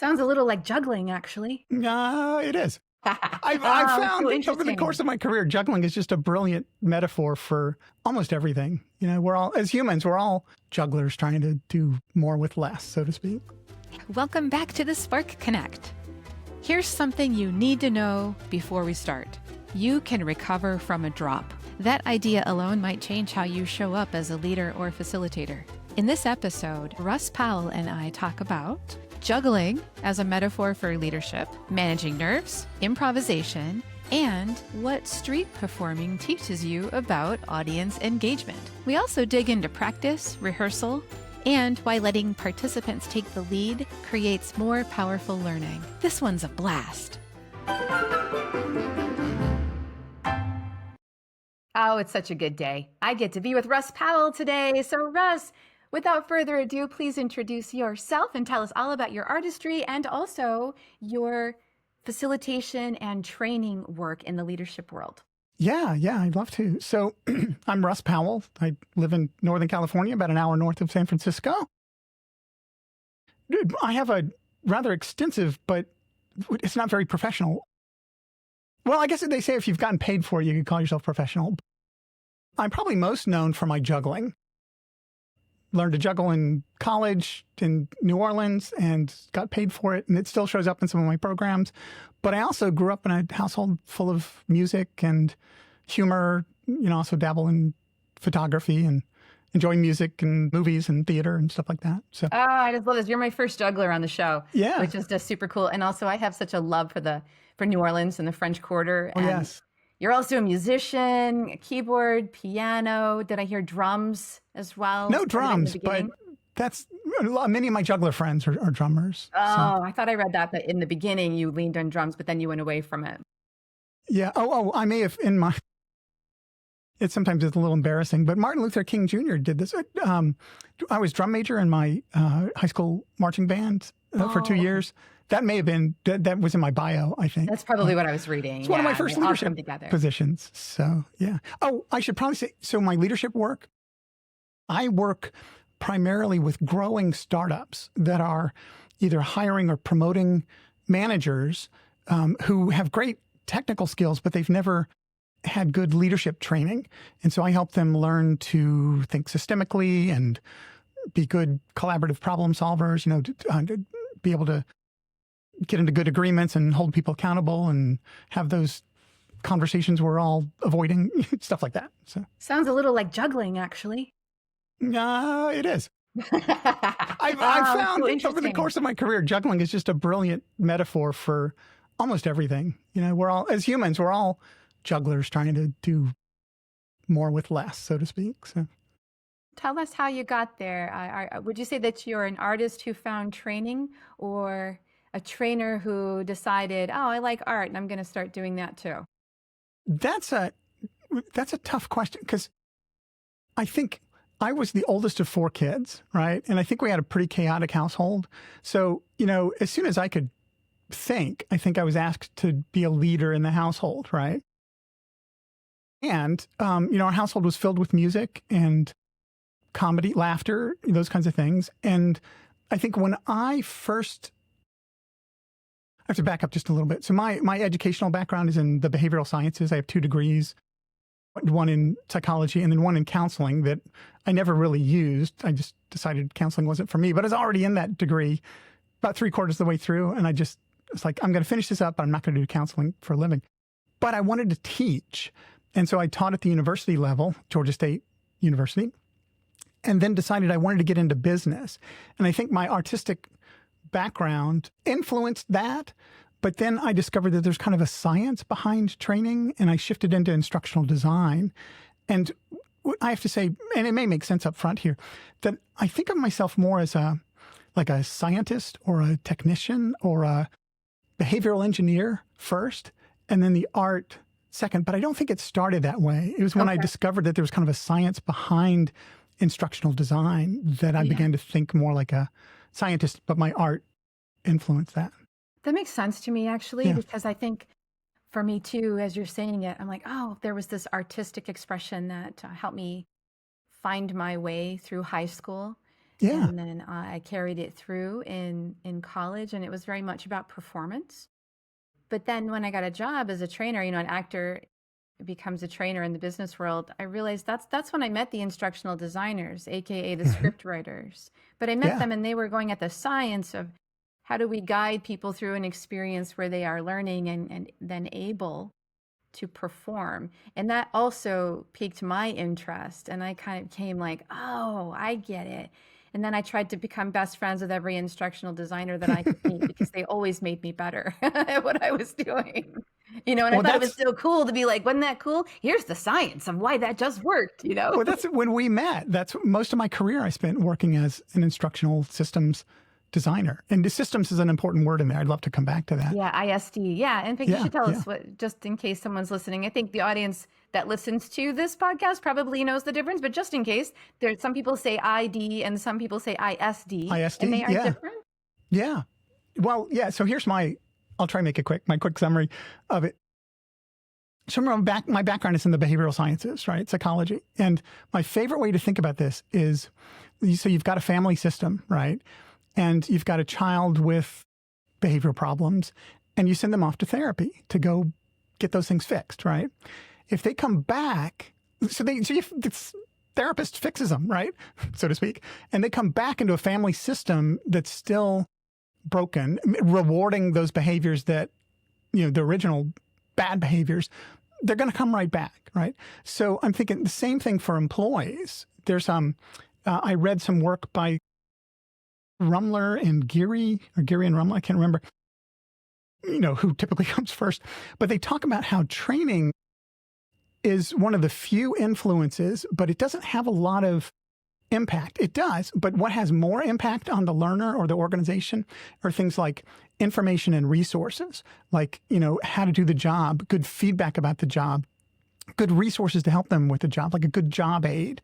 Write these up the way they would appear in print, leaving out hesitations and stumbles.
Sounds a little like juggling, actually. It is. I've Oh, found so over the course interesting. of my career, juggling is just a brilliant metaphor for almost everything. We're all, as humans, we're all jugglers trying to do more with less, so to speak. Welcome back to the Spark Connect. Here's something you need to know before we start. You can recover from a drop. That idea alone might change how you show up as a leader or facilitator. In this episode, Russ Powell and I talk about juggling as a metaphor for leadership, managing nerves, improvisation, and what street performing teaches you about audience engagement. We also dig into practice, rehearsal, and why letting participants take the lead creates more powerful learning. This one's a blast. Oh, it's such a good day. I get to be with Russ Powell today. So, Russ, without further ado, please introduce yourself and tell us all about your artistry and also your facilitation and training work in the leadership world. Yeah, I'd love to. So I'm Russ Powell. I live in Northern California, about an hour north of San Francisco. Dude, I have a rather extensive, but it's not very professional. Well, I guess they say if you've gotten paid for it, you can call yourself professional. I'm probably most known for my juggling. Learned to juggle in college in New Orleans and got paid for it. And it still shows up in some of my programs. But I also grew up in a household full of music and humor, also dabble in photography and enjoy music and movies and theater and stuff like that. So, Oh, I just love this. You're my first juggler on the show, yeah. which is just super cool. And also, I have such a love for New Orleans and the French Quarter. Oh, And yes. you're also a musician, a keyboard, piano. Did I hear drums as well? No Started in the drums, but beginning? that's many of my juggler friends are drummers. Oh, I thought I read that in the beginning you leaned on drums, but then you went away from it. Yeah. I may have sometimes it's a little embarrassing, but Martin Luther King Jr. did this. I was drum major in my high school marching band for 2 years. That may have been, that was in my bio, I think. That's probably what I was reading. It's one of my first they all come leadership together. positions. So, yeah. Oh, I should probably say, so my leadership work, I work primarily with growing startups that are either hiring or promoting managers who have great technical skills, but they've never had good leadership training. And so I help them learn to think systemically and be good collaborative problem solvers, to be able to get into good agreements and hold people accountable and have those conversations we're all avoiding, stuff like that. So Sounds a little like juggling, actually. it is. I've Oh, found so over the interesting. course of my career, juggling is just a brilliant metaphor for almost everything. We're all, as humans, we're all jugglers trying to do more with less, so to speak. So Tell us how you got there. Would you say that you're an artist who found training or a trainer who decided, oh, I like art and I'm going to start doing that too? that's a tough question because I think I was the oldest of 4 kids, right? And I think we had a pretty chaotic household. So, as soon as I could think, I think I was asked to be a leader in the household, right? And, our household was filled with music and comedy, laughter, those kinds of things. And I think when I have to back up just a little bit. So my educational background is in the behavioral sciences. I have 2 degrees, one in psychology and then one in counseling that I never really used. I just decided counseling wasn't for me, but I was already in that degree about 3/4 of the way through. And it's like, I'm going to finish this up, but I'm not going to do counseling for a living. But I wanted to teach. And so I taught at the university level, Georgia State University, and then decided I wanted to get into business. And I think my artistic background influenced that. But then I discovered that there's kind of a science behind training, and I shifted into instructional design. And I have to say, and it may make sense up front here, that I think of myself more as a scientist or a technician or a behavioral engineer first, and then the art second. But I don't think it started that way. It was when I discovered that there was kind of a science behind instructional design that I began to think more like a scientist, but my art influenced that. That makes sense to me, actually, Yeah. because I think for me too, as you're saying it, I'm like, oh, there was this artistic expression that helped me find my way through high school. Yeah. And then I carried it through in college, and it was very much about performance. But then when I got a job as a trainer, an actor becomes a trainer in the business world, I realized that's when I met the instructional designers, aka the script writers. But I met Yeah. them, and they were going at the science of how do we guide people through an experience where they are learning and then able to perform. And that also piqued my interest. And I kind of came like, oh, I get it. And then I tried to become best friends with every instructional designer that I could meet because they always made me better at what I was doing. And I thought it was so cool to be like, wasn't that cool? Here's the science of why that just worked, Well, that's when we met. That's most of my career I spent working as an instructional systems designer. And the systems is an important word in there. I'd love to come back to that. Yeah, ISD. Yeah. In fact, you should tell Yeah. us what, just in case someone's listening. I think the audience that listens to this podcast probably knows the difference, but just in case, there's some people say ID and some people say ISD. ISD, and they are yeah. different. Yeah. Well, yeah. So here's I'll try and make it quick, my quick summary of it. So remember, my background is in the behavioral sciences, right? Psychology. And my favorite way to think about this is, so you've got a family system, right? And you've got a child with behavioral problems, and you send them off to therapy to go get those things fixed, right? If they come back, the therapist fixes them, right? So to speak. And they come back into a family system that's still broken, rewarding those behaviors that, the original bad behaviors, they're going to come right back, right? So I'm thinking the same thing for employees. There's I read some work by Rumler and Geary, or Geary and Rumler, I can't remember, who typically comes first, but they talk about how training is one of the few influences, but it doesn't have a lot of impact. It does, but what has more impact on the learner or the organization are things like information and resources, like, how to do the job, good feedback about the job, good resources to help them with the job, like a good job aid,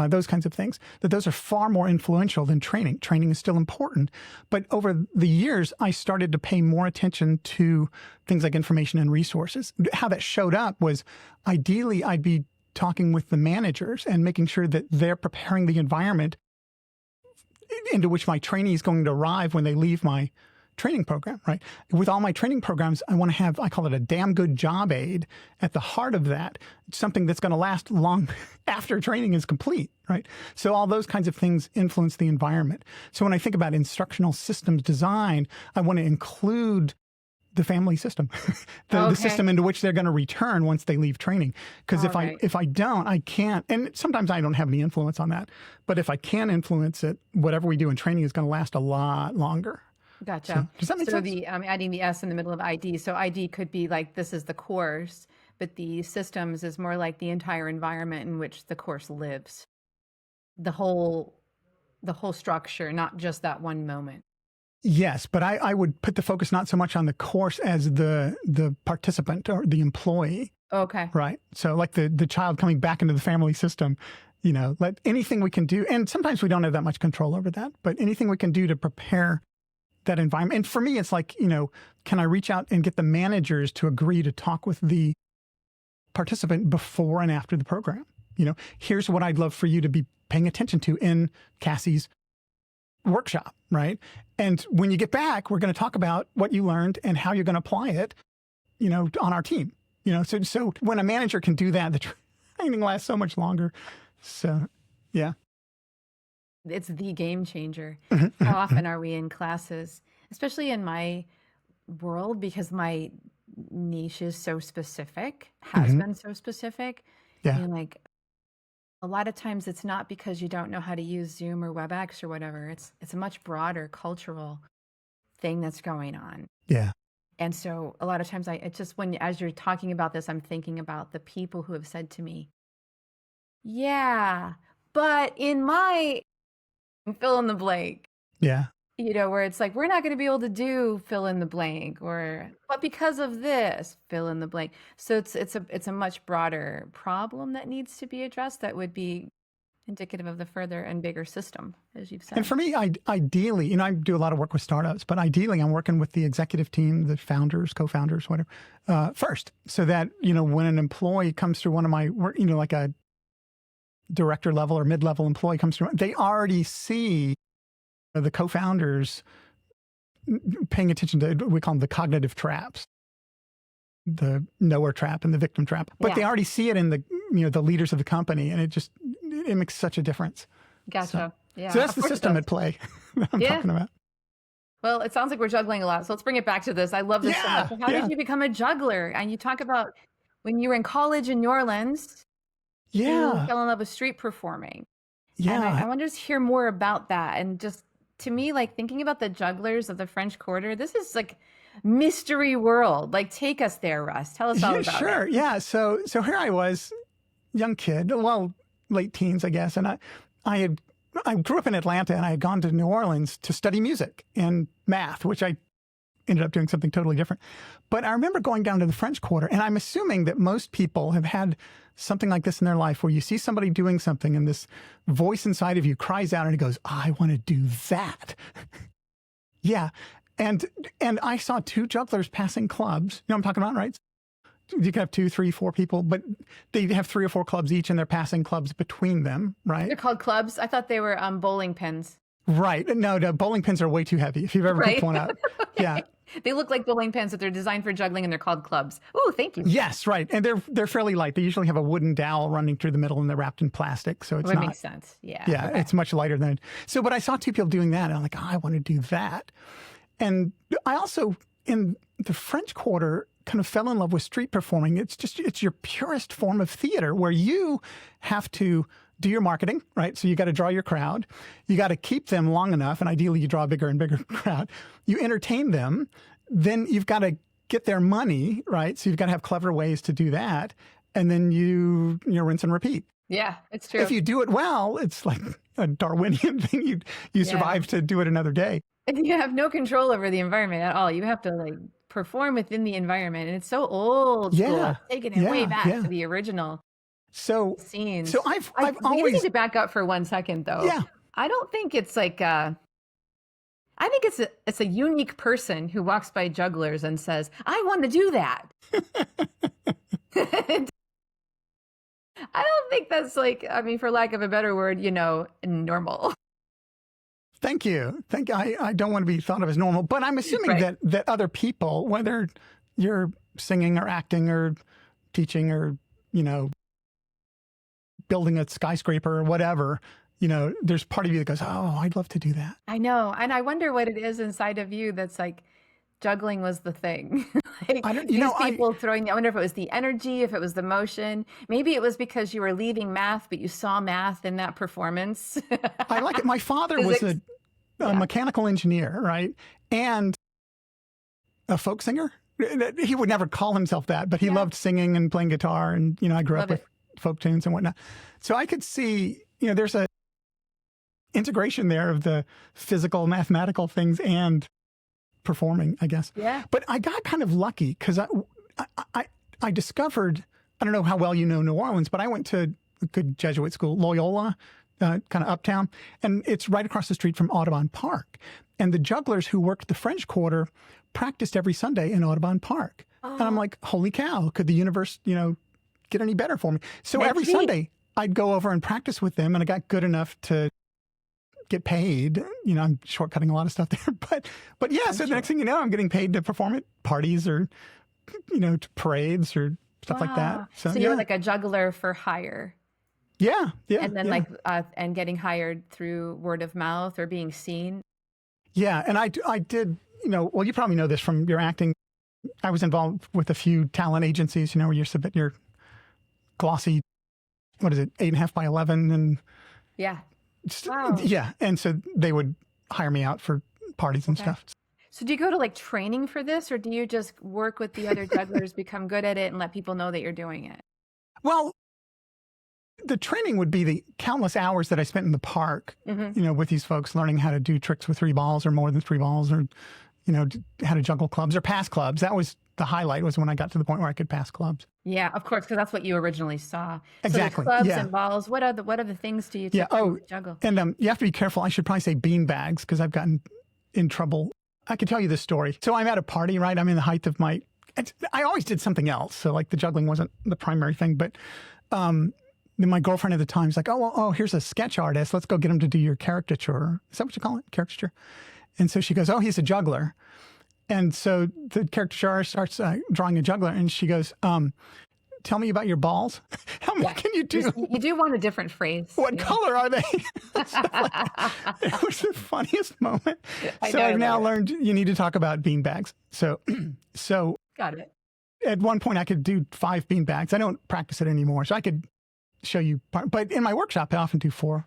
those kinds of things, those are far more influential than training. Training is still important. But over the years, I started to pay more attention to things like information and resources. How that showed up was ideally I'd be talking with the managers and making sure that they're preparing the environment into which my trainee is going to arrive when they leave my training program, right? With all my training programs, I want to have, I call it a damn good job aid at the heart of that, something that's going to last long after training is complete, right? So all those kinds of things influence the environment. So when I think about instructional systems design, I want to include the family system, the system into which they're going to return once they leave training. Because if I don't, I can't, and sometimes I don't have any influence on that, but if I can influence it, whatever we do in training is going to last a lot longer. Gotcha. So, does that make sense? So adding the S in the middle of ID. So ID could be like, this is the course, but the systems is more like the entire environment in which the course lives. The whole structure, not just that one moment. Yes, but I would put the focus not so much on the course as the participant or the employee. Okay. Right. So like the child coming back into the family system, let anything we can do. And sometimes we don't have that much control over that, but anything we can do to prepare that environment. And for me, it's like, can I reach out and get the managers to agree to talk with the participant before and after the program? Here's what I'd love for you to be paying attention to in Kassy's workshop, right? And when you get back, we're going to talk about what you learned and how you're going to apply it, on our team. So when a manager can do that, the training lasts so much longer. So, yeah. It's the game changer. How often are we in classes, especially in my world, because my niche is so specific, has been so specific. Yeah. And like a lot of times it's not because you don't know how to use Zoom or WebEx or whatever. It's a much broader cultural thing that's going on. Yeah. And so a lot of times as you're talking about this, I'm thinking about the people who have said to me, yeah, but in my fill in the blank. Yeah. Where it's like, we're not going to be able to do fill in the blank, but because of this, fill in the blank. So it's a much broader problem that needs to be addressed that would be indicative of the further and bigger system, as you've said. And for me, ideally, I do a lot of work with startups, but ideally I'm working with the executive team, the founders, co-founders, whatever, first, so that, when an employee comes through one of my work, like a director level or mid-level employee comes through, they already see the co-founders paying attention to, we call them the cognitive traps, the knower trap and the victim trap. But they already see it in the, the leaders of the company, and it makes such a difference. Gotcha. So that's the system at play that I'm talking about. Well, it sounds like we're juggling a lot. So let's bring it back to this. I love this so much. How did you become a juggler? And you talk about when you were in college in New Orleans, you fell in love with street performing. Yeah. And I want to just hear more about that. And just to me, like thinking about the jugglers of the French Quarter, this is like mystery world. Like take us there, Russ. Tell us all about it. Sure. Yeah. So here I was, young kid, well, late teens, I guess. And I grew up in Atlanta, and I had gone to New Orleans to study music and math, which I ended up doing something totally different. But I remember going down to the French Quarter, and I'm assuming that most people have had something like this in their life, where you see somebody doing something and this voice inside of you cries out and it goes, I want to do that. Yeah. And I saw two jugglers passing clubs. You know what I'm talking about, right? You can have 2, 3, 4 people, but they have 3 or 4 clubs each, and they're passing clubs between them, right? They're called clubs? I thought they were bowling pins. Right. No, the bowling pins are way too heavy if you've ever picked one up. Yeah. They look like bowling pins, but they're designed for juggling, and they're called clubs. Oh, thank you. Yes, right. And they're fairly light. They usually have a wooden dowel running through the middle, and they're wrapped in plastic, so it's that makes sense. Yeah. Yeah, it's much lighter than it. So, but I saw 2 people doing that, and I'm like, I want to do that. And I also, in the French Quarter, kind of fell in love with street performing. It's your purest form of theater, where you have to do your marketing, right? So you got to draw your crowd. You got to keep them long enough, and ideally you draw a bigger and bigger crowd. You entertain them. Then you've got to get their money, right? So you've got to have clever ways to do that. And then you rinse and repeat. Yeah, it's true. If you do it well, it's like a Darwinian thing. You survive to do it another day. And you have no control over the environment at all. You have to like perform within the environment, and it's so old school. Taking it way back to the original scenes. So I've always we need to back up for 1 second though. Yeah. I don't think it's like I think it's a unique person who walks by jugglers and says, I want to do that. I don't think that's like, I mean, for lack of a better word, normal. Thank you. I don't want to be thought of as normal, but I'm assuming that other people, whether you're singing or acting or teaching or, building a skyscraper or whatever, there's part of you that goes, oh, I'd love to do that. I know. And I wonder what it is inside of you that's like, juggling was the thing. I wonder if it was the energy, if it was the motion. Maybe it was because you were leaving math, but you saw math in that performance. I like it. My father was a mechanical engineer, right? And a folk singer. He would never call himself that, but he loved singing and playing guitar. And, I grew up with folk tunes and whatnot. So I could see, there's a integration there of the physical, mathematical things and performing, I guess. Yeah. But I got kind of lucky because I discovered, I don't know how well you know New Orleans, but I went to a good Jesuit school, Loyola, kind of uptown, and it's right across the street from Audubon Park. And the jugglers who worked the French Quarter practiced every Sunday in Audubon Park. Oh. And I'm like, holy cow, could the universe, get any better for me? So every Sunday I'd go over and practice with them, and I got good enough to get paid. I'm shortcutting a lot of stuff there, but yeah. So the next thing you know, I'm getting paid to perform at parties or, to parades or stuff like that. So you're like a juggler for hire. Yeah. And then and getting hired through word of mouth or being seen. Yeah. And I did, well, you probably know this from your acting. I was involved with a few talent agencies, where you submit your glossy, 8.5 by 11 and wow. Yeah. And so they would hire me out for parties and stuff. So do you go to like training for this, or do you just work with the other jugglers, become good at it, and let people know that you're doing it? Well, the training would be the countless hours that I spent in the park, with these folks learning how to do tricks with 3 balls or more than 3 balls, or, how to juggle clubs or pass clubs. That was the highlight, was when I got to the point where I could pass clubs. Yeah, of course, because that's what you originally saw. Exactly. So clubs and balls. What are the things do you juggle? And you have to be careful. I should probably say bean bags, because I've gotten in trouble. I could tell you this story. So I'm at a party, right? I'm in the height of I always did something else. So like the juggling wasn't the primary thing, but then my girlfriend at the time is like, here's a sketch artist. Let's go get him to do your caricature. Is that what you call it? Caricature? And so she goes, oh, he's a juggler. And so the caricature artist starts drawing a juggler, and she goes, tell me about your balls. How many can you do? You do want a different phrase. What color are they? It was the funniest moment. I've now learned you need to talk about beanbags. So got it. At one point I could do 5 beanbags. I don't practice it anymore, so I could show you. But in my workshop, I often do 4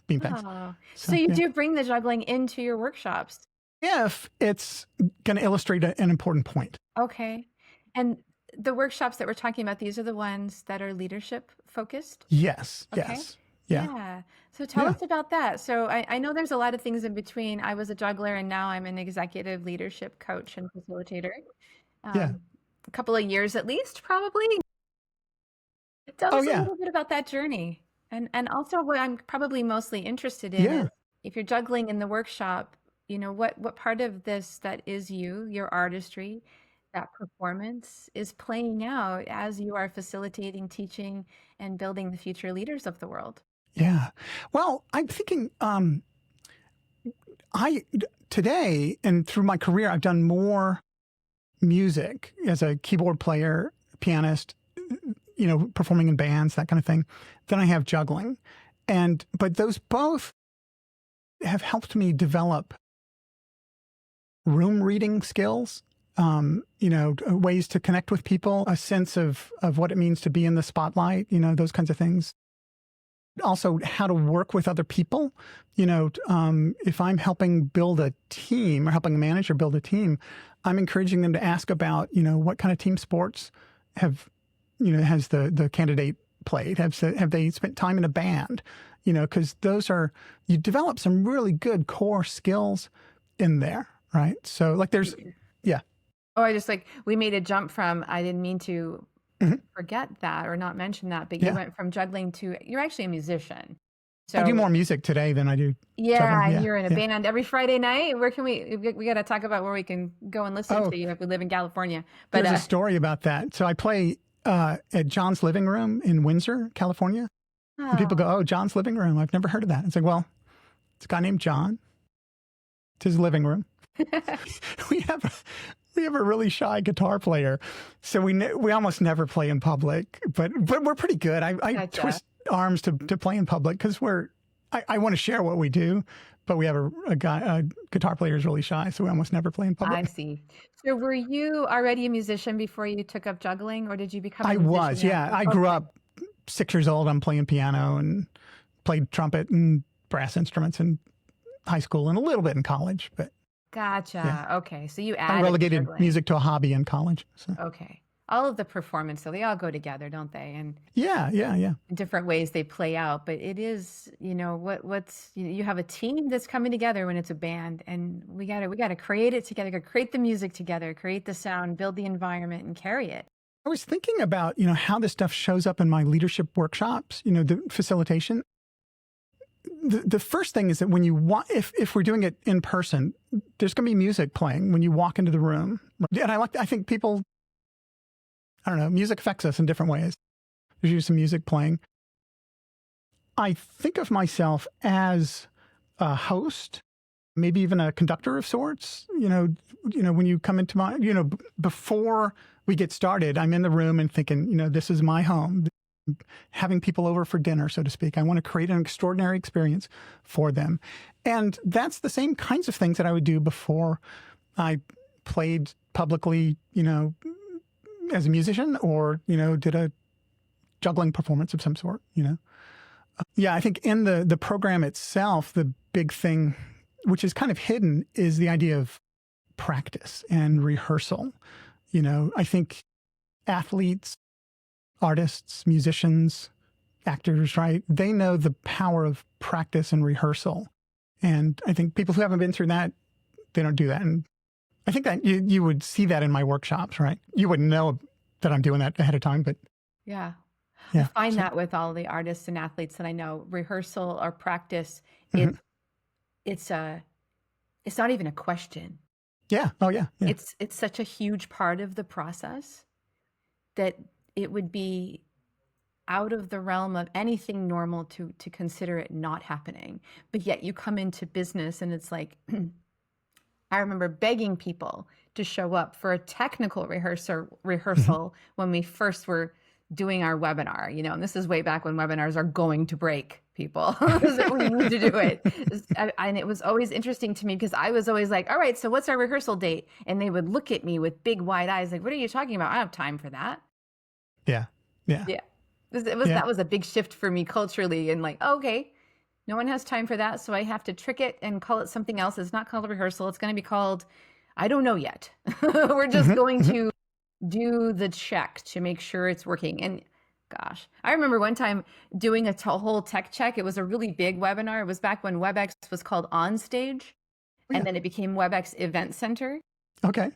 beanbags. Oh. So you do bring the juggling into your workshops? If it's going to illustrate an important point. Okay. And the workshops that we're talking about, these are the ones that are leadership focused? Yes. Okay. Yes. Yeah. Yeah. So tell us about that. So I know there's a lot of things in between. I was a juggler and now I'm an executive leadership coach and facilitator. A couple of years at least, probably. Tell us a little bit about that journey. And also what I'm probably mostly interested in is if you're juggling in the workshop, you know, what part of this that is your artistry, that performance is playing out as you are facilitating, teaching, and building the future leaders of the world. Yeah. Well, I'm thinking today and through my career, I've done more music as a keyboard player, pianist, you know, performing in bands, that kind of thing, than I have juggling. But those both have helped me develop room reading skills, you know, ways to connect with people, a sense of what it means to be in the spotlight, you know, those kinds of things. Also, how to work with other people. You know, if I'm helping build a team or helping a manager build a team, I'm encouraging them to ask about, you know, what kind of team sports has the candidate played? Have they spent time in a band? You know, because you develop some really good core skills in there, right? So like we made a jump from, I didn't mean to forget that or not mention that, but you went from juggling to, you're actually a musician. So I do more music today than I do juggling. And you're in a band every Friday night. Where can we got to talk about where we can go and listen to you if we live in California. But there's a story about that. So I play at John's Living Room in Windsor, California. And people go, John's Living Room. I've never heard of that. It's like, well, it's a guy named John. It's his living room. We have a really shy guitar player, so we almost never play in public. But we're pretty good. I twist arms to play in public because I want to share what we do, but we have a guitar player who's really shy, so we almost never play in public. I see. So were you already a musician before you took up juggling, or did you become a musician? I was, yeah. I grew up 6 years old. I'm playing piano and played trumpet and brass instruments in high school and a little bit in college, but. Gotcha. Yeah. Okay. So you I relegated music to a hobby in college. So. Okay. All of the performance, so they all go together, don't they? And yeah. In different ways they play out, but it is, you know, you have a team that's coming together when it's a band, and we gotta create it together, gotta create the music together, create the sound, build the environment, and carry it. I was thinking about, you know, how this stuff shows up in my leadership workshops, you know, the facilitation. The first thing is that when you if we're doing it in person, there's going to be music playing when you walk into the room. And I think people, I don't know, music affects us in different ways. There's usually some music playing. I think of myself as a host, maybe even a conductor of sorts. You know, when you come into my, you know, before we get started, I'm in the room and thinking, you know, this is my home. Having people over for dinner, so to speak. I want to create an extraordinary experience for them. And that's the same kinds of things that I would do before I played publicly, you know, as a musician or, you know, did a juggling performance of some sort, you know. Yeah, I think in the program itself, the big thing, which is kind of hidden, is the idea of practice and rehearsal. You know, I think athletes, artists, musicians, actors, right? They know the power of practice and rehearsal. And I think people who haven't been through that, they don't do that. And I think that you would see that in my workshops, right? You wouldn't know that I'm doing that ahead of time, but. Yeah. I find that with all the artists and athletes that I know, rehearsal or practice, it's not even a question. Yeah. Oh, yeah. It's such a huge part of the process that it would be out of the realm of anything normal to consider it not happening. But yet you come into business and it's like, I remember begging people to show up for a technical rehearsal when we first were doing our webinar, and this is way back when webinars are going to break people. So we need to do it. And it was always interesting to me because I was always like, all right, so what's our rehearsal date? And they would look at me with big wide eyes like, what are you talking about? I don't have time for that. Yeah. That was a big shift for me culturally, and like, okay, no one has time for that, so I have to trick it and call it something else. It's not called a rehearsal. It's going to be called, I don't know yet. We're just going to do the check to make sure it's working. And gosh, I remember one time doing a whole tech check. It was a really big webinar. It was back when WebEx was called OnStage, and then it became WebEx Event Center. Okay.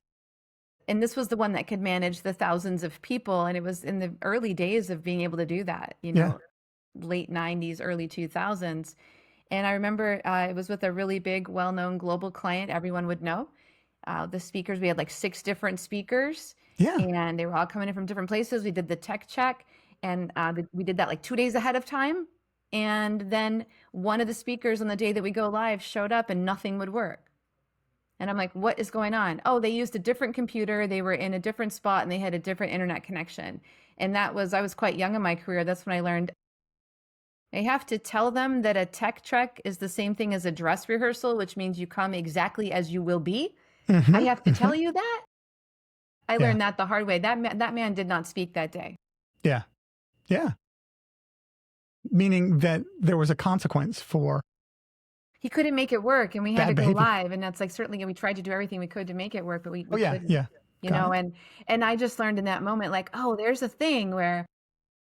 And this was the one that could manage the thousands of people. And it was in the early days of being able to do that, late 90s, early 2000s. And I remember it was with a really big, well-known global client everyone would know. The speakers, we had like 6 different speakers. Yeah. And they were all coming in from different places. We did the tech check, and we did that like 2 days ahead of time. And then one of the speakers on the day that we go live showed up and nothing would work. And I'm like, what is going on? Oh, they used a different computer. They were in a different spot and they had a different internet connection. And I was quite young in my career. That's when I learned I have to tell them that a tech check is the same thing as a dress rehearsal, which means you come exactly as you will be. I have to tell you that. I learned that the hard way. That man did not speak that day. Yeah. Yeah. Meaning that there was a consequence for. He couldn't make it work, and we had to go behavior. live. And that's like, certainly we tried to do everything we could to make it work, but we couldn't. Yeah. And I just learned in that moment, like, oh, there's a thing where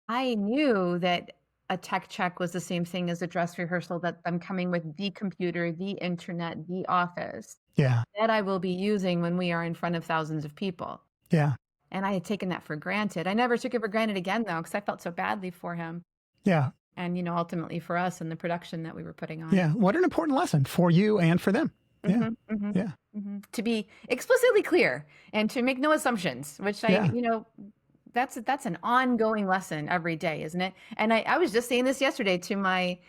I knew that a tech check was the same thing as a dress rehearsal, that I'm coming with the computer, the internet, the office. Yeah. That I will be using when we are in front of thousands of people. Yeah. And I had taken that for granted. I never took it for granted again, though, because I felt so badly for him. Yeah. And, ultimately for us and the production that we were putting on. Yeah. What an important lesson for you and for them. Yeah. Yeah. To be explicitly clear and to make no assumptions, which that's an ongoing lesson every day, isn't it? And I was just saying this yesterday to my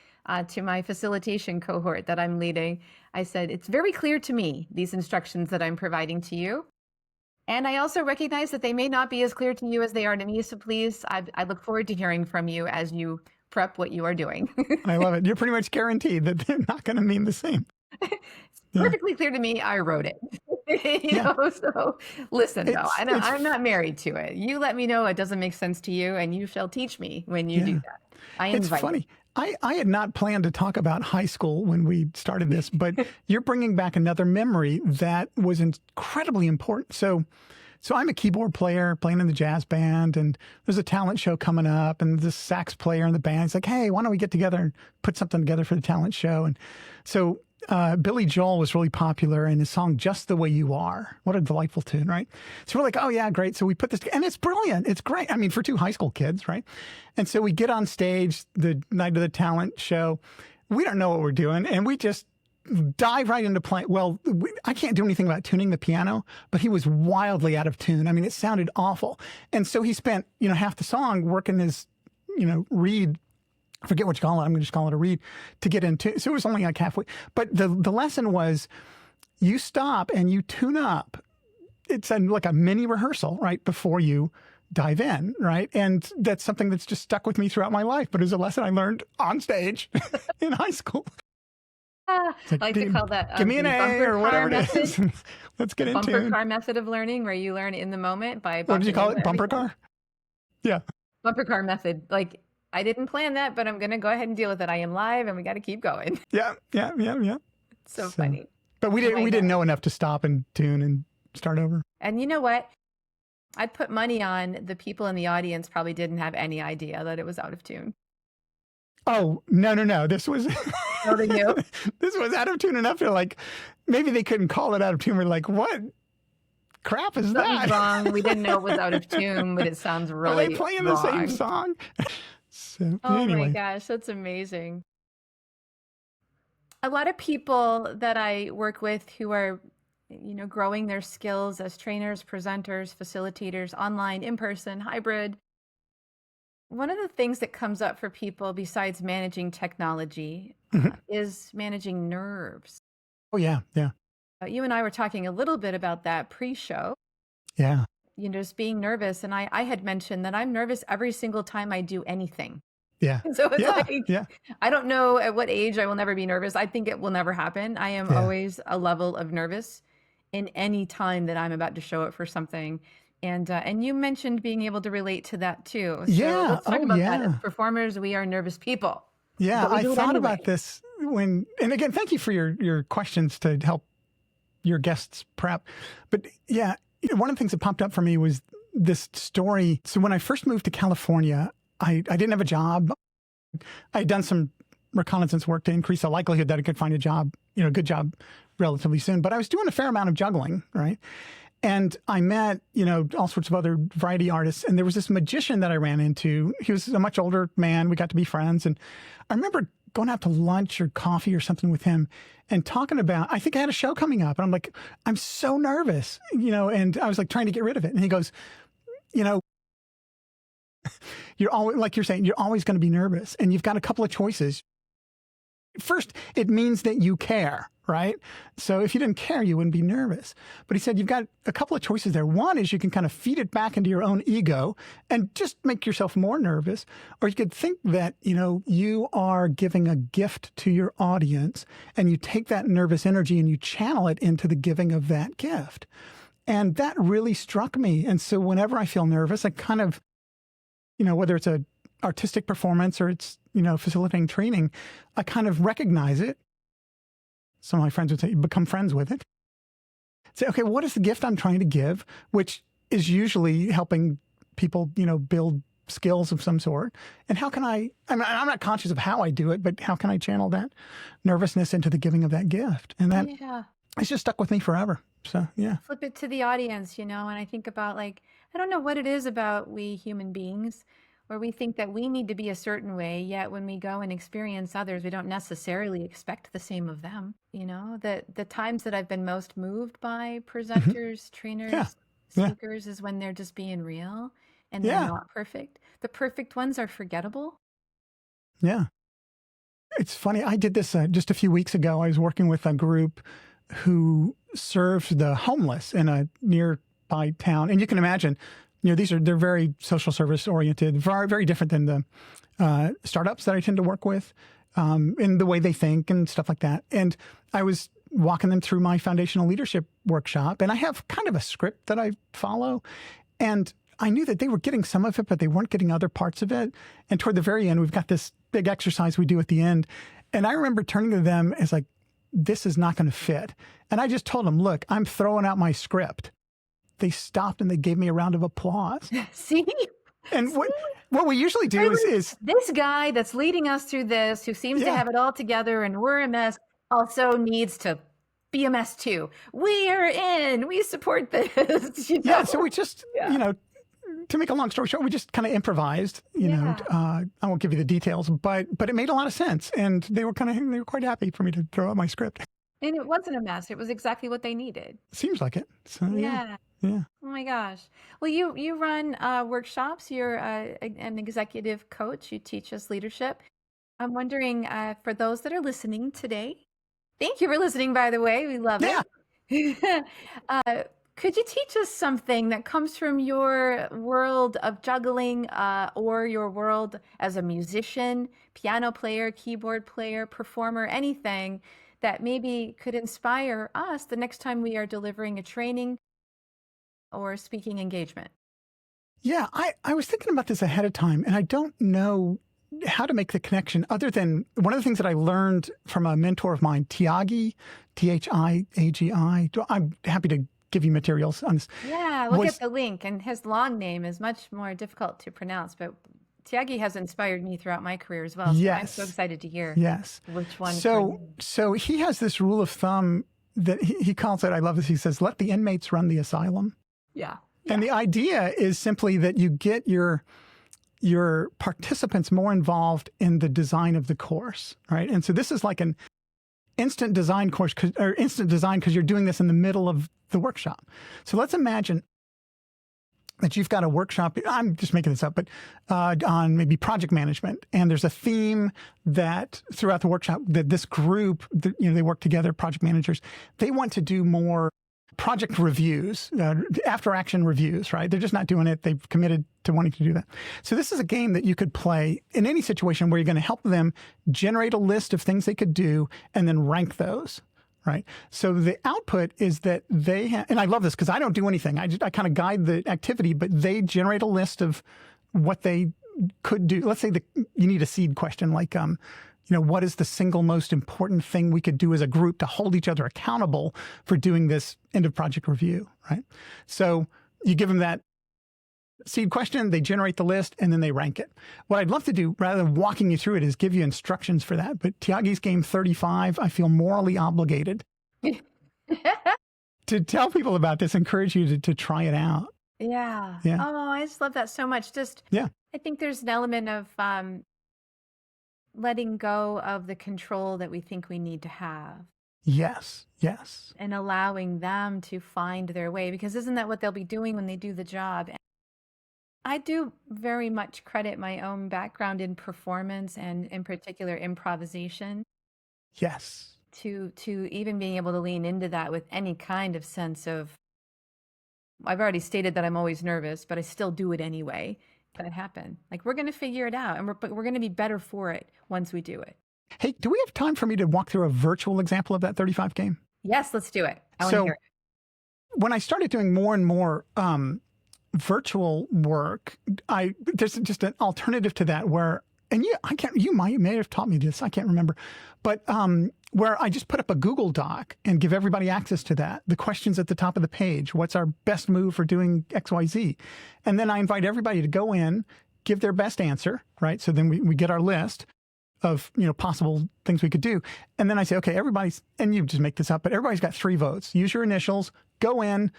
facilitation cohort that I'm leading. I said, it's very clear to me, these instructions that I'm providing to you. And I also recognize that they may not be as clear to you as they are to me. So please, I look forward to hearing from you as you prep what you are doing. I love it. You're pretty much guaranteed that they're not going to mean the same. It's perfectly clear to me. I wrote it. So listen, though, I'm not married to it. You let me know it doesn't make sense to you, and you shall teach me when you do that. I invite It's funny. I had not planned to talk about high school when we started this, but you're bringing back another memory that was incredibly important. So I'm a keyboard player playing in the jazz band, and there's a talent show coming up, and the sax player in the band's like, hey, why don't we get together and put something together for the talent show? And so Billy Joel was really popular in his song, Just the Way You Are. What a delightful tune, right? So we're like, oh, yeah, great. So we put this together, and it's brilliant. It's great. I mean, for 2 high school kids, right? And so we get on stage the night of the talent show. We don't know what we're doing, and we just dive right into playing. Well, I can't do anything about tuning the piano, but he was wildly out of tune. I mean, it sounded awful. And so he spent, half the song working his, reed. I forget what you call it. I'm going to just call it a reed to get into. So it was only like halfway. But the lesson was you stop and you tune up. It's like a mini rehearsal, right, before you dive in, right? And that's something that's just stuck with me throughout my life. But it was a lesson I learned on stage in high school. I like to call that give me an A or whatever it is. Let's get into bumper car method of learning, where you learn in the moment by what did you call it? Bumper car? Yeah. Bumper car method. Like, I didn't plan that, but I'm going to go ahead and deal with it. I am live and we got to keep going. Yeah. So funny. But we didn't know enough to stop and tune and start over. And you know what? I'd put money on the people in the audience probably didn't have any idea that it was out of tune. Oh, no. This was Oh, they knew? This was out of tune enough to like, maybe they couldn't call it out of tune. We're like, what crap is Something's that? wrong. We didn't know it was out of tune, but it sounds really Are they playing wrong. the same song? So, Oh anyway. my gosh, that's amazing. A lot of people that I work with who are, growing their skills as trainers, presenters, facilitators, online, in person, hybrid, one of the things that comes up for people besides managing technology is managing nerves. Oh, yeah. Yeah. You and I were talking a little bit about that pre-show, Yeah. just being nervous. And I had mentioned that I'm nervous every single time I do anything. Yeah. So it's Yeah. like, Yeah. I don't know at what age I will never be nervous. I think it will never happen. I am always a level of nervous in any time that I'm about to show up for something. And you mentioned being able to relate to that too. So Yeah. let's talk Oh, about yeah. that. As performers, we are nervous people. Yeah. But we I do it thought anyway. about this and again, thank you for your questions to help your guests prep. But yeah, one of the things that popped up for me was this story. So when I first moved to California, I didn't have a job. I had done some reconnaissance work to increase the likelihood that I could find a job, a good job relatively soon. But I was doing a fair amount of juggling, right? And I met, all sorts of other variety artists. And there was this magician that I ran into. He was a much older man. We got to be friends. And I remember going out to lunch or coffee or something with him and talking about, I think I had a show coming up. And I'm like, I'm so nervous, and I was like trying to get rid of it. And he goes, you're always, like you're saying, you're always going to be nervous. And you've got a couple of choices. First, it means that you care, right? So if you didn't care, you wouldn't be nervous. But he said, you've got a couple of choices there. One is you can kind of feed it back into your own ego and just make yourself more nervous. Or you could think that, you are giving a gift to your audience and you take that nervous energy and you channel it into the giving of that gift. And that really struck me. And so whenever I feel nervous, I kind of, whether it's a artistic performance or it's, facilitating training, I kind of recognize it. Some of my friends would say, become friends with it. Say, okay, what is the gift I'm trying to give? Which is usually helping people, build skills of some sort. And how can I'm not conscious of how I do it, but how can I channel that nervousness into the giving of that gift? And that it's just stuck with me forever. So, yeah. Flip it to the audience, and I think about I don't know what it is about we human beings where we think that we need to be a certain way, yet when we go and experience others, we don't necessarily expect the same of them. The times that I've been most moved by presenters, trainers, speakers is when they're just being real and they're not perfect. The perfect ones are forgettable. Yeah. It's funny. I did this just a few weeks ago. I was working with a group who serves the homeless in a nearby town. And you can imagine, they're very social service oriented, very, very different than the startups that I tend to work with in the way they think and stuff like that. And I was walking them through my foundational leadership workshop, and I have kind of a script that I follow. And I knew that they were getting some of it, but they weren't getting other parts of it. And toward the very end, we've got this big exercise we do at the end. And I remember turning to them as like, this is not going to fit. And I just told them, look, I'm throwing out my script. They stopped and they gave me a round of applause. See? And what we usually do is this guy that's leading us through this, who seems to have it all together and we're a mess, also needs to be a mess too. We are in. We support this. Yeah, so we just, to make a long story short, we just kind of improvised. I won't give you the details, but it made a lot of sense, and they were quite happy for me to throw out my script. And it wasn't a mess. It was exactly what they needed. Seems like it. So, yeah. Oh my gosh. Well, you run workshops. You're an executive coach. You teach us leadership. I'm wondering, for those that are listening today, thank you for listening, by the way. We love it. Could you teach us something that comes from your world of juggling or your world as a musician, piano player, keyboard player, performer, anything that maybe could inspire us the next time we are delivering a training or speaking engagement? Yeah, I was thinking about this ahead of time, and I don't know how to make the connection other than one of the things that I learned from a mentor of mine, Thiagi, Thiagi. I'm happy to give you materials on this. Yeah, look at the link. And his long name is much more difficult to pronounce, but Thiagi has inspired me throughout my career as well. So I'm so excited to hear which one. So he has this rule of thumb that he calls it, I love this, he says, let the inmates run the asylum. Yeah. And the idea is simply that you get your participants more involved in the design of the course, right? And so this is like an instant design course, or instant design, because you're doing this in the middle of the workshop. So let's imagine that you've got a workshop, I'm just making this up, but on maybe project management. And there's a theme that throughout the workshop that this group, they work together, project managers, they want to do more project reviews, after action reviews, right? They're just not doing it. They've committed to wanting to do that. So this is a game that you could play in any situation where you're going to help them generate a list of things they could do and then rank those. Right. So the output is that they have, and I love this because I don't do anything. I kind of guide the activity, but they generate a list of what they could do. Let's say you need a seed question like, what is the single most important thing we could do as a group to hold each other accountable for doing this end of project review, right? So you give them that seed question, they generate the list, and then they rank it. What I'd love to do, rather than walking you through it, is give you instructions for that. But Tiagi's game 35, I feel morally obligated to tell people about this, encourage you to try it out. Yeah. Yeah. Oh, I just love that so much. Yeah. I think there's an element of letting go of the control that we think we need to have. Yes. Yes. And allowing them to find their way, because isn't that what they'll be doing when they do the job? I do very much credit my own background in performance and in particular improvisation Yes. to even being able to lean into that with any kind of sense of, I've already stated that I'm always nervous, but I still do it anyway. That happen. Like, we're going to figure it out, and we're going to be better for it once we do it. Hey, do we have time for me to walk through a virtual example of that 35 game? Yes, let's do it. I want to hear it. When I started doing more and more virtual work, there's just an alternative to that where, and you may have taught me this, I can't remember, but where I just put up a Google Doc and give everybody access to that. The questions at the top of the page, what's our best move for doing X, Y, Z? And then I invite everybody to go in, give their best answer, right? So then we get our list of, possible things we could do. And then I say, okay, and you just make this up, but everybody's got 3 votes. Use your initials, go in,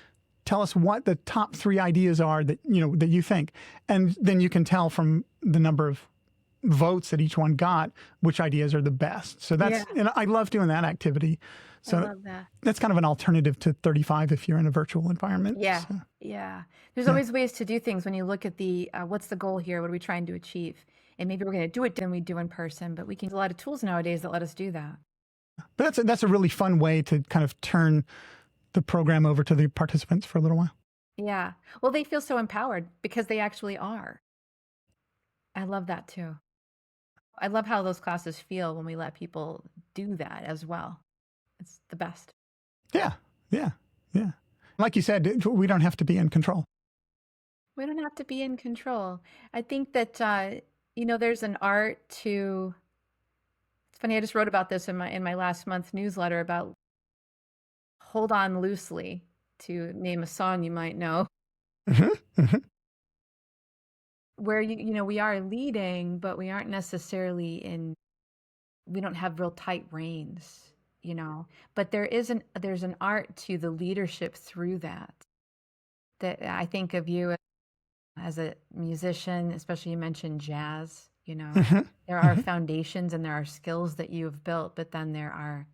tell us what the top 3 ideas are that you think. And then you can tell from the number of votes that each one got which ideas are the best. So and I love doing that activity. So I love that. That's kind of an alternative to 35 if you're in a virtual environment. Yeah. So, Yeah. There's always ways to do things when you look at the, what's the goal here? What are we trying to achieve? And maybe we're going to do it than we do in person, but there's a lot of tools nowadays that let us do that. but that's a really fun way to kind of turn the program over to the participants for a little while. Yeah. Well, they feel so empowered because they actually are. I love that too. I love how those classes feel when we let people do that as well. It's the best. Yeah. Yeah. Yeah. Like you said, we don't have to be in control. We don't have to be in control. I think that, there's an art to, it's funny, I just wrote about this in my last month's newsletter about Hold On Loosely, to name a song you might know, Mm-hmm. Mm-hmm. where, we are leading, but we aren't necessarily we don't have real tight reins, but there's an art to the leadership through that I think of you as a musician, especially you mentioned jazz, Mm-hmm. there are Mm-hmm. foundations and there are skills that you've built, but then there are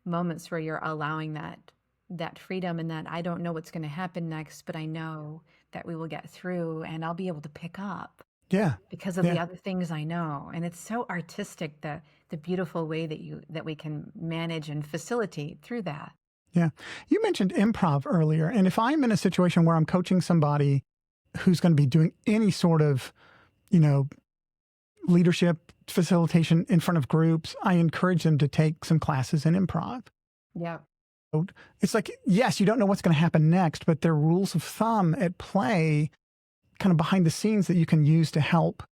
moments where you're allowing that freedom and that I don't know what's going to happen next, but I know that we will get through and I'll be able to pick up Yeah. because of Yeah. the other things I know. And it's so artistic, the beautiful way that we can manage and facilitate through that. Yeah. You mentioned improv earlier. And if I'm in a situation where I'm coaching somebody who's going to be doing any sort of, leadership facilitation in front of groups, I encourage them to take some classes in improv. Yeah. It's like, yes, you don't know what's going to happen next, but there are rules of thumb at play kind of behind the scenes that you can use to help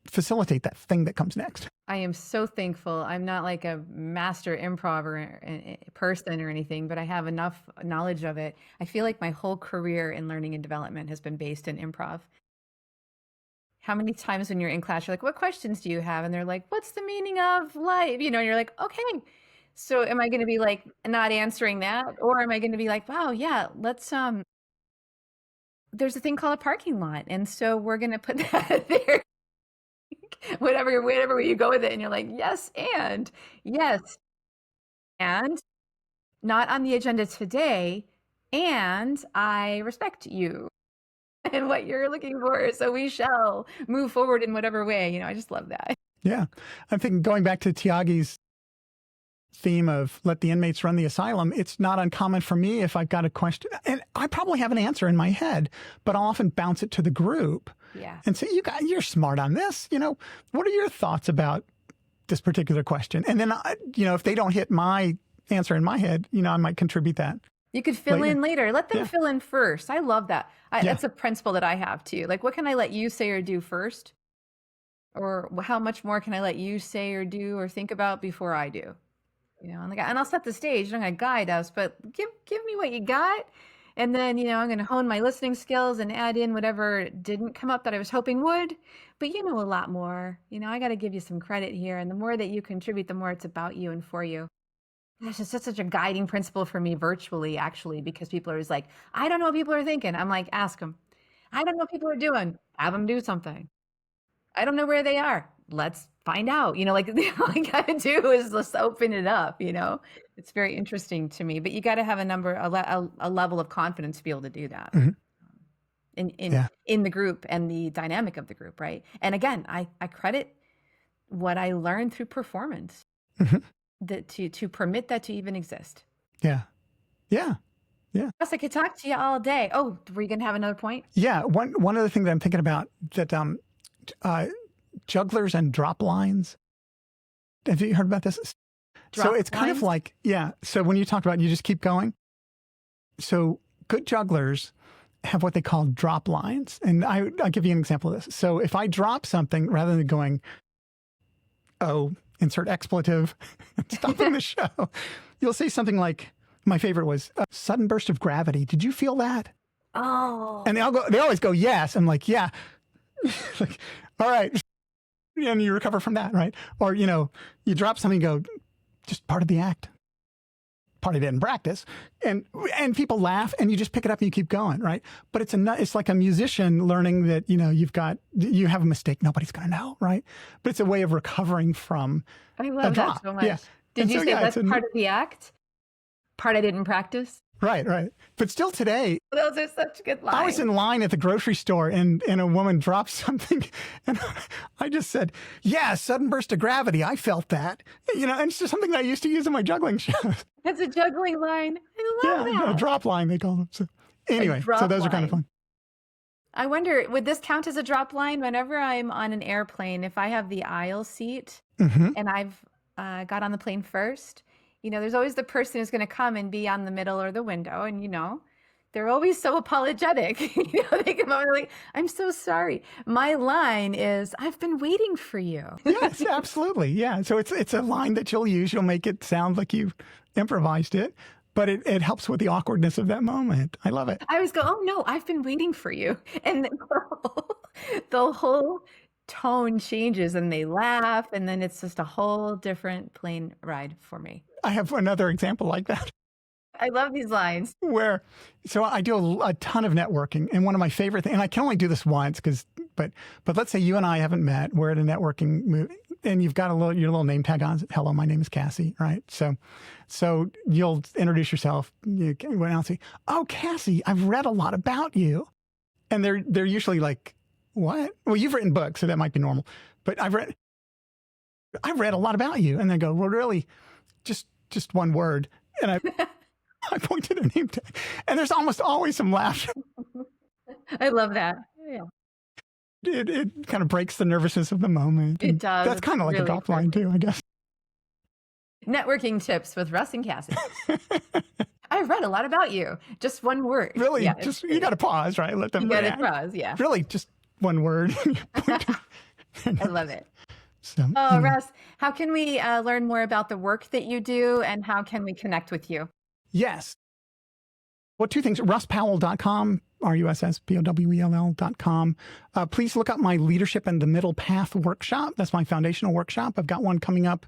facilitate that thing that comes next. I am so thankful. I'm not like a master improv person or anything, but I have enough knowledge of it. I feel like my whole career in learning and development has been based in improv. How many times when you're in class, you're like, what questions do you have? And they're like, what's the meaning of life? And you're like, okay. So am I going to be like not answering that? Or am I going to be like, wow, yeah, let's, there's a thing called a parking lot. And so we're going to put that there. whatever you go with it. And you're like, yes, and not on the agenda today. And I respect you. and what you're looking for. So we shall move forward in whatever way. I just love that. Yeah. I'm thinking, going back to Tiagi's theme of let the inmates run the asylum, it's not uncommon for me if I've got a question, and I probably have an answer in my head, but I'll often bounce it to the group and say, you're smart on this. What are your thoughts about this particular question? And then, if they don't hit my answer in my head, I might contribute that. You could fill in later. Let them fill in first. I love that. That's a principle that I have too. Like, what can I let you say or do first? Or how much more can I let you say or do or think about before I do? And I'll set the stage. I'm going to guide us, but give me what you got. And then, I'm going to hone my listening skills and add in whatever didn't come up that I was hoping would. But a lot more. I got to give you some credit here. And the more that you contribute, the more it's about you and for you. That's just such a guiding principle for me virtually, actually, because people are just like, I don't know what people are thinking. I'm like, ask them. I don't know what people are doing. Have them do something. I don't know where they are. Let's find out. All you got to do is just open it up. It's very interesting to me. But you got to have a level of confidence to be able to do that in the group and the dynamic of the group, right? And again, I credit what I learned through performance. To permit that to even exist. Yeah. Yes, I could talk to you all day. Oh, were you going to have another point? Yeah. One other thing that I'm thinking about, that jugglers and drop lines. Have you heard about this? So it's kind of like, so when you talk about, you just keep going. So good jugglers have what they call drop lines. And I'll give you an example of this. So if I drop something, rather than going, oh, insert expletive, stopping the show, you'll say something like, my favorite was a sudden burst of gravity. Did you feel that? Oh. And they always go, yes. I'm like, yeah. Like, all right. And you recover from that, right? Or, you drop something and go, just part of the act. Part of it in practice. And people laugh, and you just pick it up and you keep going, right? But it's like a musician learning that, you have a mistake, nobody's going to know, right? But it's a way of recovering from I love a drop. That so much. Yeah. Did you say that's part of the act? Part I didn't practice? Right. But still today, those are such good lines. I was in line at the grocery store, and a woman dropped something, and I just said, yeah, sudden burst of gravity. I felt that. And it's just something that I used to use in my juggling shows. That's a juggling line. I love that. A drop line, they call them. So anyway, so those are kind of fun. I wonder, would this count as a drop line? Whenever I'm on an airplane, if I have the aisle seat and I've got on the plane first, there's always the person who's going to come and be on the middle or the window. And, they're always so apologetic. They come over and like, I'm so sorry. My line is, I've been waiting for you. Yes, absolutely. Yeah. So it's a line that you'll use. You'll make it sound like you improvised it, but it helps with the awkwardness of that moment. I love it. I always go, oh no, I've been waiting for you. And the whole tone changes, and they laugh, and then it's just a whole different plane ride for me. I have another example like that. I love these lines. So I do a ton of networking, and one of my favorite things, and I can only do this once but let's say you and I haven't met. We're at a networking movie, and you've got your little name tag on. Hello, my name is Kassy, right? So you'll introduce yourself. And I'll say, oh, Kassy, I've read a lot about you, and they're usually like, what? Well, you've written books, so that might be normal, but I've read a lot about you, and they go, well, really, just one word, and I point to their name tag, and there's almost always some laughter. I love that. Yeah. It kind of breaks the nervousness of the moment. It does. That's kind of like a drop line too, I guess. Networking tips with Russ and Kassy. I've read a lot about you. Just one word. Really? Yeah, you got to pause, right? Let them react. You got to pause, yeah. Really, just one word. I love it. So, Russ, how can we learn more about the work that you do, and how can we connect with you? Yes. Well, two things. RussPowell.com, RussPowell.com. Please look up my Leadership and the Middle Path workshop. That's my foundational workshop. I've got one coming up.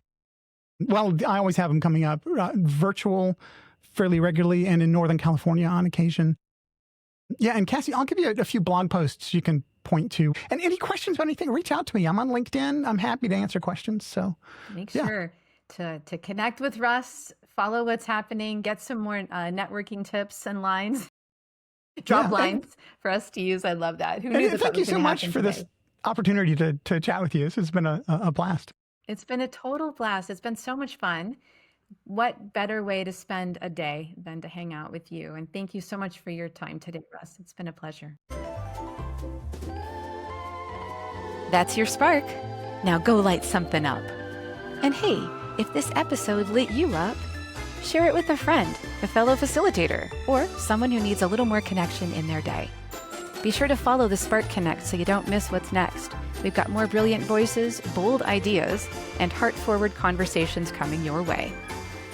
Well, I always have them coming up virtual fairly regularly, and in Northern California on occasion. Yeah, and Kassy, I'll give you a few blog posts you can point to. And any questions about anything, reach out to me. I'm on LinkedIn. I'm happy to answer questions. So make sure to connect with Russ, follow what's happening, get some more networking tips and lines, drop lines for us to use. I love that. Who knew And that thank that you was so gonna much happen for this today? opportunity to chat with you. This has been a blast. It's been a total blast. It's been so much fun. What better way to spend a day than to hang out with you? And thank you so much for your time today, Russ. It's been a pleasure. That's your spark. Now go light something up. And hey, if this episode lit you up, share it with a friend, a fellow facilitator, or someone who needs a little more connection in their day. Be sure to follow the Spark Connect so you don't miss what's next. We've got more brilliant voices, bold ideas, and heart-forward conversations coming your way.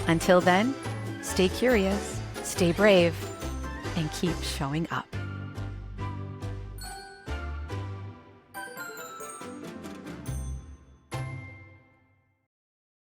Until then, stay curious, stay brave, and keep showing up.